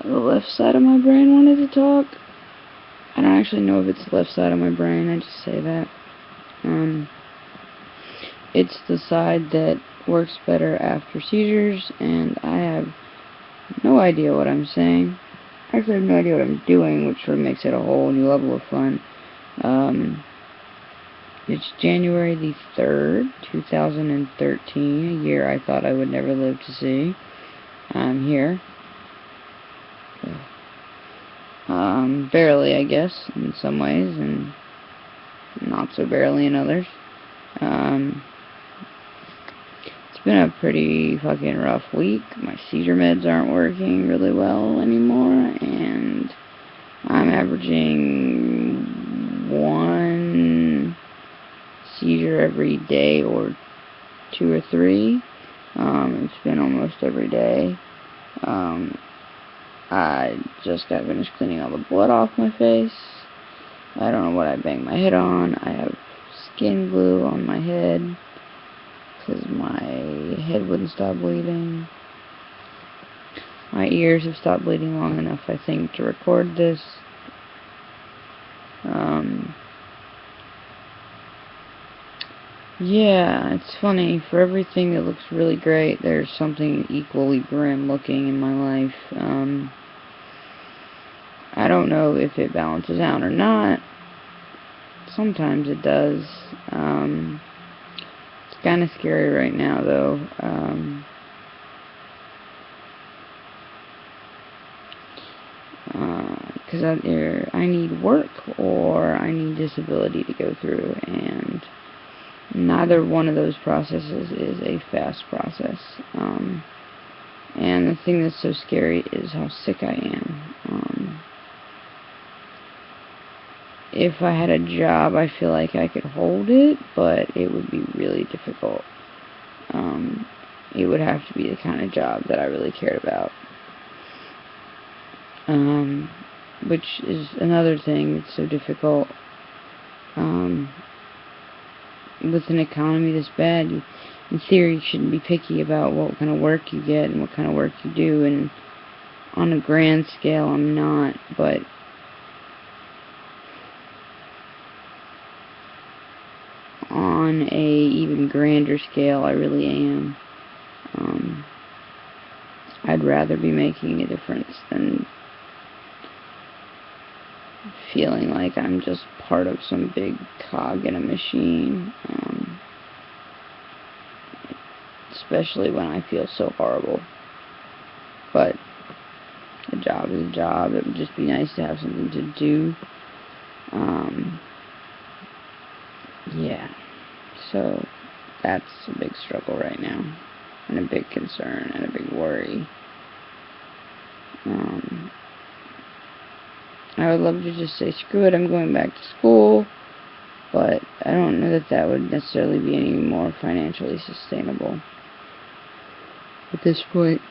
the left side of my brain wanted to talk. I don't actually know if it's the left side of my brain, I just say that. It's the side that works better after seizures, and I have no idea what I'm saying. Actually, I have no idea what I'm doing, which sort of makes it a whole new level of fun. It's January the 3rd, 2013, a year I thought I would never live to see. I'm here. Barely, I guess, in some ways, and not so barely in others. It's been a pretty fucking rough week. My seizure meds aren't working really well anymore, and I'm averaging 1 seizure every day, or 2 or 3. It's been almost every day. I just got finished cleaning all the blood off my face. I don't know what I banged my head on. I have skin glue on my head because my head wouldn't stop bleeding. My ears have stopped bleeding long enough, I think, to record this. Yeah, it's funny. For everything that looks really great, there's something equally grim looking in my life. I don't know if it balances out or not. Sometimes it does. It's kind of scary right now, though. Because either I need work or I need disability to go through, and neither one of those processes is a fast process. And the thing that's so scary is how sick I am. If I had a job, I feel like I could hold it, but it would be really difficult. It would have to be the kind of job that I really cared about. Which is another thing that's so difficult. With an economy this bad, you, in theory, you shouldn't be picky about what kind of work you get and what kind of work you do, and on a grand scale, I'm not, but on a even grander scale, I really am. I'd rather be making a difference than feeling like I'm just part of some big cog in a machine. Especially when I feel so horrible. But a job is a job. It would just be nice to have something to do. Yeah. So that's a big struggle right now, and a big concern, and a big worry. I would love to just say, screw it, I'm going back to school, but I don't know that that would necessarily be any more financially sustainable at this point.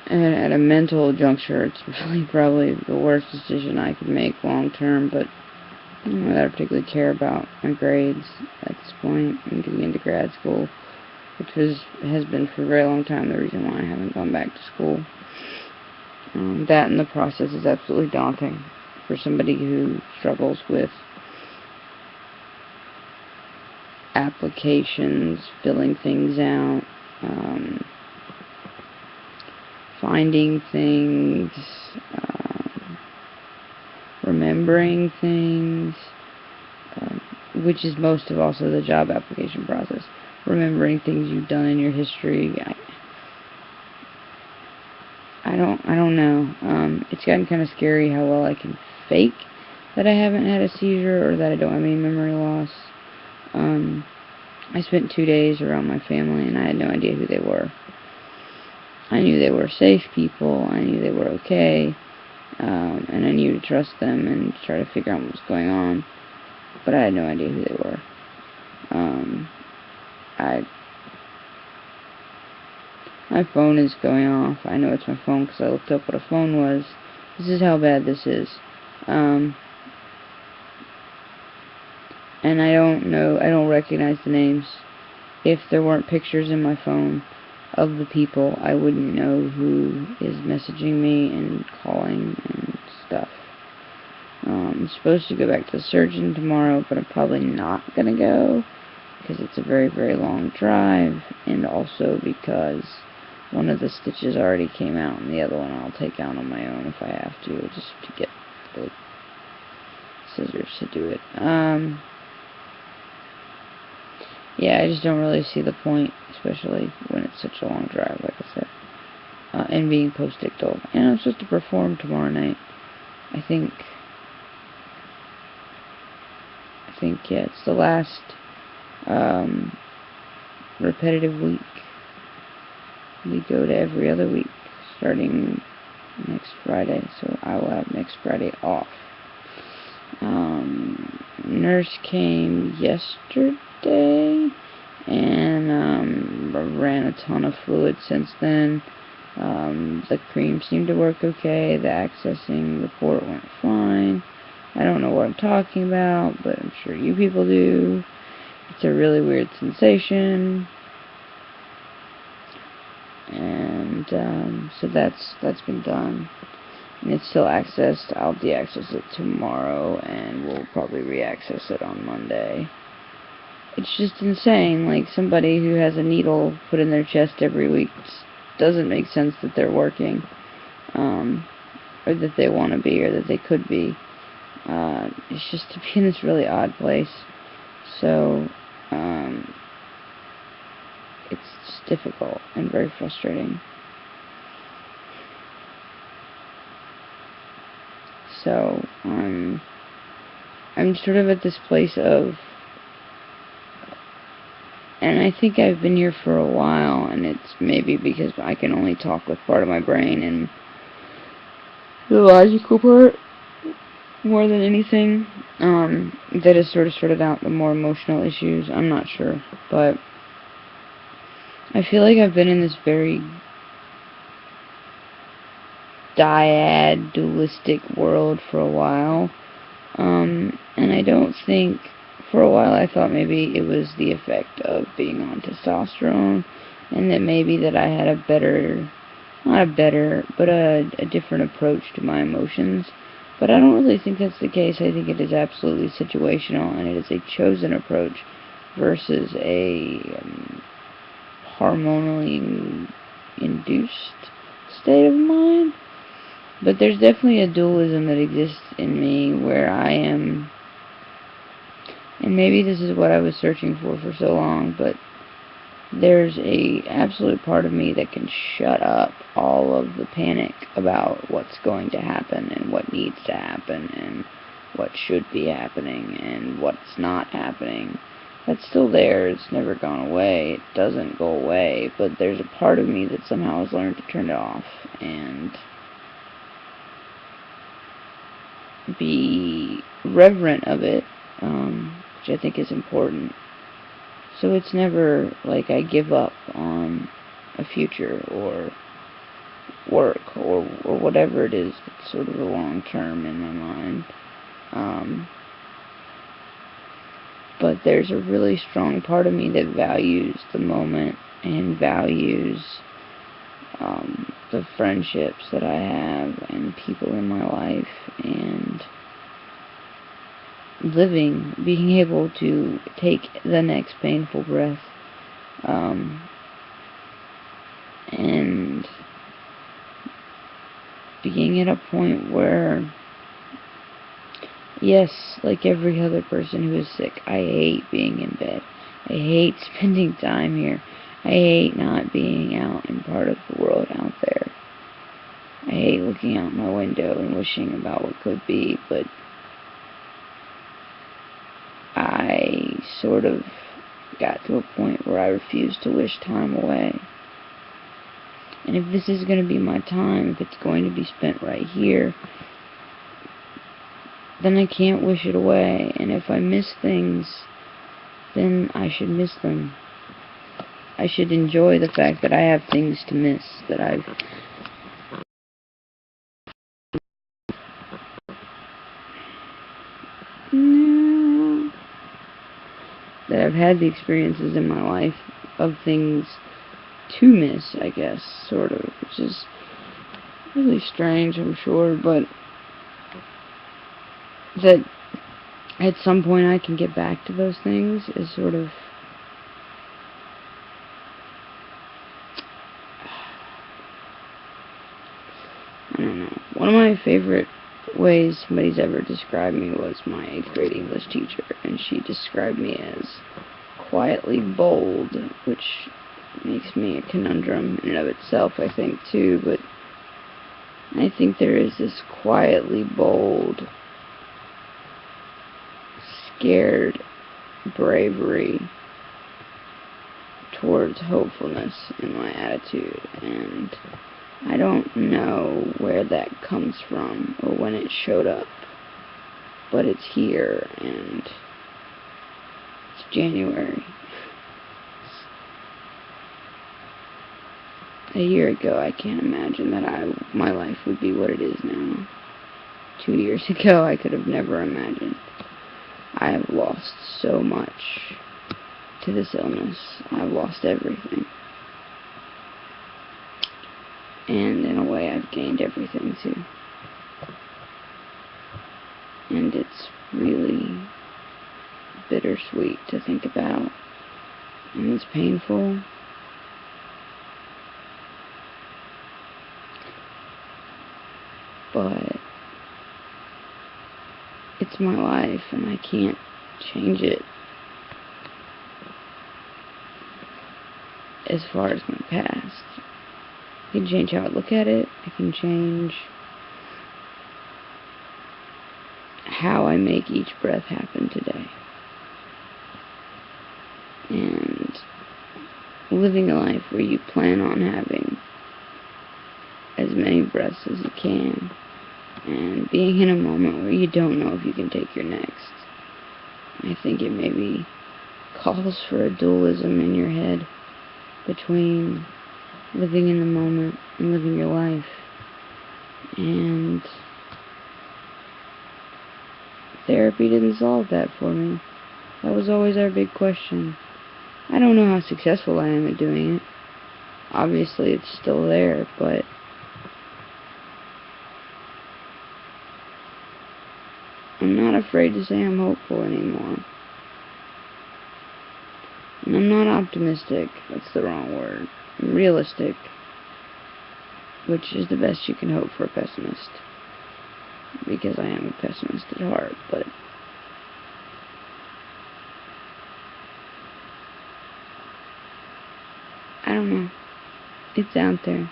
And at a mental juncture, it's really probably the worst decision I could make long term, but I don't know that I particularly care about my grades at this point. I'm getting into grad school, which has been for a very long time the reason why I haven't gone back to school. That and the process is absolutely daunting for somebody who struggles with applications, filling things out, finding things, remembering things, which is most of also the job application process. Remembering things you've done in your history. I don't know. It's gotten kind of scary how well I can fake that I haven't had a seizure or that I don't have any memory loss. I spent 2 days around my family and I had no idea who they were. I knew they were safe people. I knew they were okay. And I knew to trust them and try to figure out what was going on. But I had no idea who they were. My phone is going off. I know it's my phone because I looked up what a phone was. This is how bad this is. And I don't recognize the names. If there weren't pictures in my phone of the people, I wouldn't know who is messaging me and calling and stuff. I'm supposed to go back to the surgeon tomorrow, but I'm probably not going to go because it's a very, very long drive, and also because one of the stitches already came out and the other one I'll take out on my own if I have to, just to get the scissors to do it. Yeah, I just don't really see the point, especially when it's such a long drive, like I said. And being post-ictal. And I'm supposed to perform tomorrow night. I think, yeah, it's the last repetitive week. We go to every other week, starting next Friday, so I will have next Friday off. Nurse came yesterday, and ran a ton of fluid since then. The cream seemed to work okay. The accessing report went fine. I don't know what I'm talking about, but I'm sure you people do. It's a really weird sensation. And so that's been done. And it's still accessed. I'll de-access it tomorrow, and we'll probably re-access it on Monday. It's just insane. Like, somebody who has a needle put in their chest every week doesn't make sense that they're working, or that they want to be, or that they could be. It's just to be in this really odd place. So, it's just difficult and very frustrating. So, I'm sort of at this place of, and I think I've been here for a while, and it's maybe because I can only talk with part of my brain and the logical part more than anything, that has sort of sorted out the more emotional issues. I'm not sure, but I feel like I've been in this very dyad, dualistic world for a while, and I don't think, for a while I thought maybe it was the effect of being on testosterone, and that maybe that I had a better, not a better, but a different approach to my emotions. But I don't really think that's the case. I think it is absolutely situational, and it is a chosen approach versus a hormonally induced state of mind. But there's definitely a dualism that exists in me where I am, and maybe this is what I was searching for so long, but there's a absolute part of me that can shut up all of the panic about what's going to happen and what needs to happen and what should be happening and what's not happening. That's still there. It's never gone away. It doesn't go away, but there's a part of me that somehow has learned to turn it off and be reverent of it, which I think is important. So it's never like I give up on a future or work or whatever it is that's sort of the long term in my mind. But there's a really strong part of me that values the moment and values the friendships that I have and people in my life and living, being able to take the next painful breath, and being at a point where, yes, like every other person who is sick, I hate being in bed. I hate spending time here. I hate not being out in part of the world out there. I hate looking out my window and wishing about what could be, but I sort of got to a point where I refuse to wish time away. And if this is going to be my time, if it's going to be spent right here, then I can't wish it away. And if I miss things, then I should miss them. I should enjoy the fact that I have things to miss, that I've had the experiences in my life of things to miss, I guess, sort of, which is really strange, I'm sure, but that at some point I can get back to those things is sort of, I don't know. One of my favorite ways somebody's ever described me was my 8th grade English teacher, and she described me as quietly bold, which makes me a conundrum in and of itself, I think, too, but I think there is this quietly bold, scared bravery towards hopefulness in my attitude, and I don't know where that comes from or when it showed up, but it's here, and it's January. A year ago, I can't imagine that my life would be what it is now. 2 years ago, I could have never imagined. I have lost so much to this illness. I've lost everything. And in a way, I've gained everything, too. And it's really bittersweet to think about. And it's painful. But it's my life, and I can't change it. As far as my past, I can change how I look at it. I can change how I make each breath happen today. And living a life where you plan on having as many breaths as you can, and being in a moment where you don't know if you can take your next. I think it maybe calls for a dualism in your head between living in the moment and living your life. And therapy didn't solve that for me. That was always our big question. I don't know how successful I am at doing it. Obviously, it's still there, but I'm not afraid to say I'm hopeful anymore. And I'm not optimistic. That's the wrong word. I'm realistic, which is the best you can hope for a pessimist. Because I am a pessimist at heart, but I don't know. It's out there.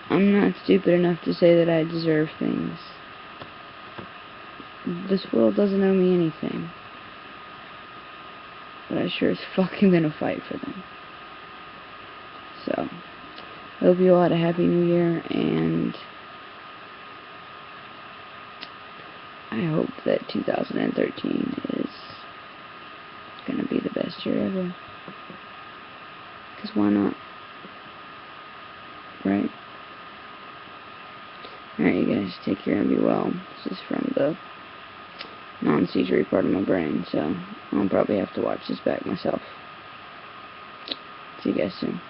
I'm not stupid enough to say that I deserve things. This world doesn't owe me anything. But I sure as fucking gonna fight for them. So, I hope you all had a happy new year, and I hope that 2013 is gonna be the best year ever. 'Cause why not? Right? Alright, you guys, take care and be well. This is from the non-seizure part of my brain, so I'll probably have to watch this back myself. See you guys soon.